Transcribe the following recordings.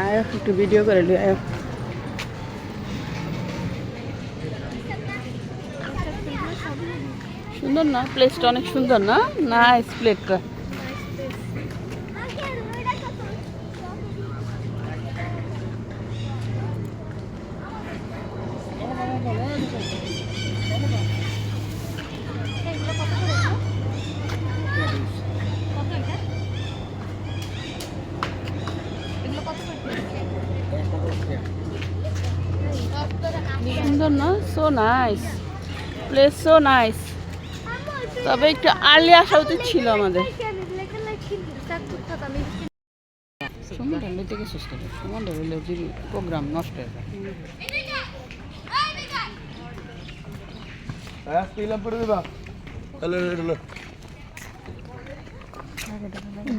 আয় একটু ভিডিও করে লি আয়। সুন্দর না প্লেসটা? অনেক সুন্দর না? নাইস প্লেসটা। সুন্দর না? So nice place, so nice. তবে একটু আর্লি আসা উচিত ছিল আমাদের। সময় ঢালতে গেছিস কেন? সময় ঢাললে প্রোগ্রাম নষ্ট হয়ে যায়।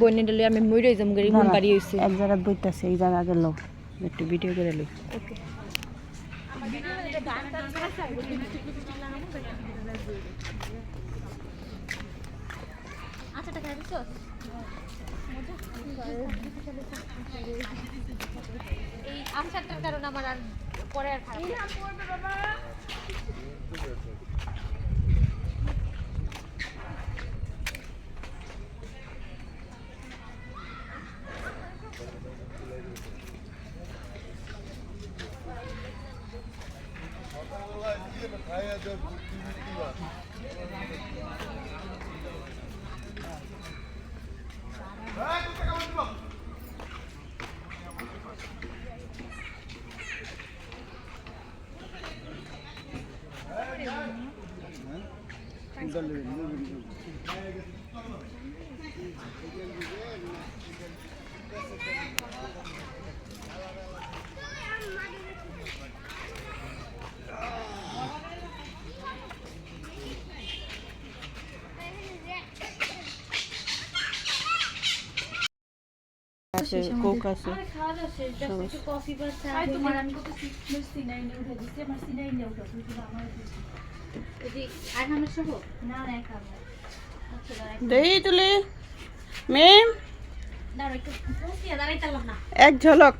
বন্যে ডলে আমি মরে যাম গাড়ি মন গাড়ি হইছে এক জায়গা বইতাছে, এই জায়গা গেল একটু ভিডিও করে লই। আচ্ছা টাকা দিছো এই আচারটার কারণে আমার আর পরে আর খারাপ পড়বে বাবা। কোক আছে। দেই তুলি মেম এক ঝলক।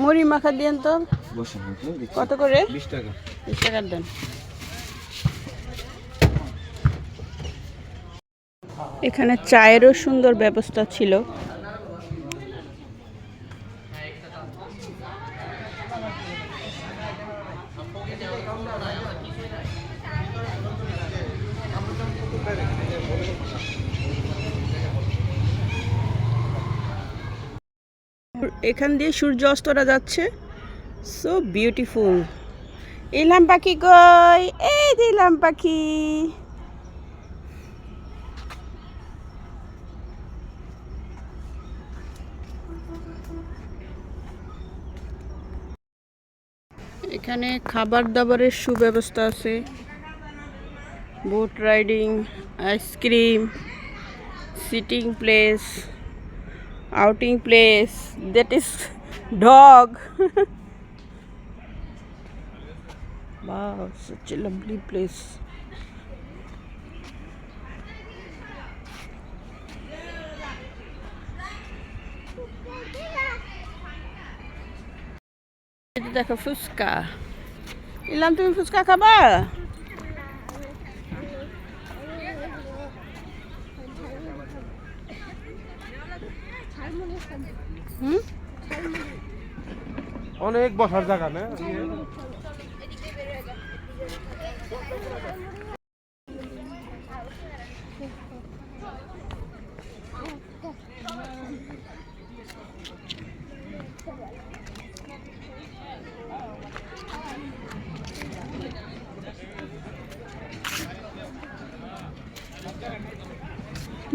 মুড়ি মাখা দিয়েন তো। কত করে? 20 টাকা। 20 টাকার দেন। এখানে চায়েরও সুন্দর ব্যবস্থা ছিল। এখান দিয়ে সূর্য অস্তটা যাচ্ছে, সো বিউটিফুল। ইলাম পাখি কই? এই যে ইলাম পাখি। এখানে খাবার দাবারের সুব্যবস্থা আছে, boat riding, ice cream, sitting place, outing place, that is dog. Wow, such a lovely place. দেখো ফুচকা। ইলাম তুমি ফুচকা খাবা? হুম অনেক বসার জায়গা না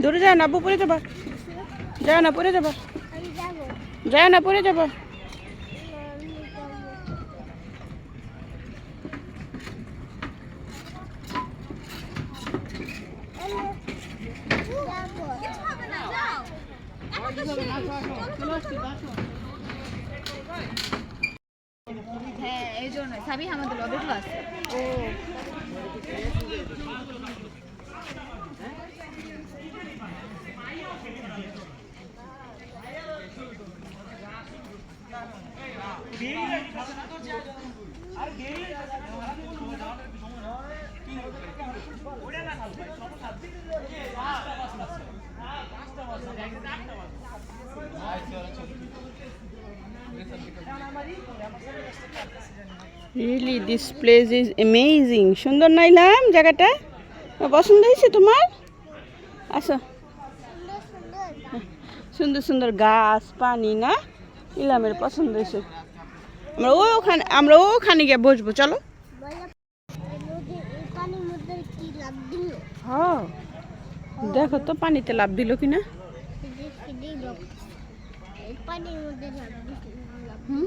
দূরে যায় না, আব্বু পড়ে যাবা, যায় না পড়ে যাবা, যায় না পড়ে যাবা। হ্যাঁ এই জন্য সাবি আমাদের লবে ক্লাস ও really this place is amazing. সুন্দর নাইলাম জায়গাটা, পছন্দ হয়েছে তোমার? আসো, সুন্দর সুন্দর গাছ পানি না, ইলামের পছন্দ হয়েছে। আমরা ওখানে গিয়ে বসবো, চলো। হ্যাঁ দেখো তো পানিতে লাফ দিল কিনা। হুম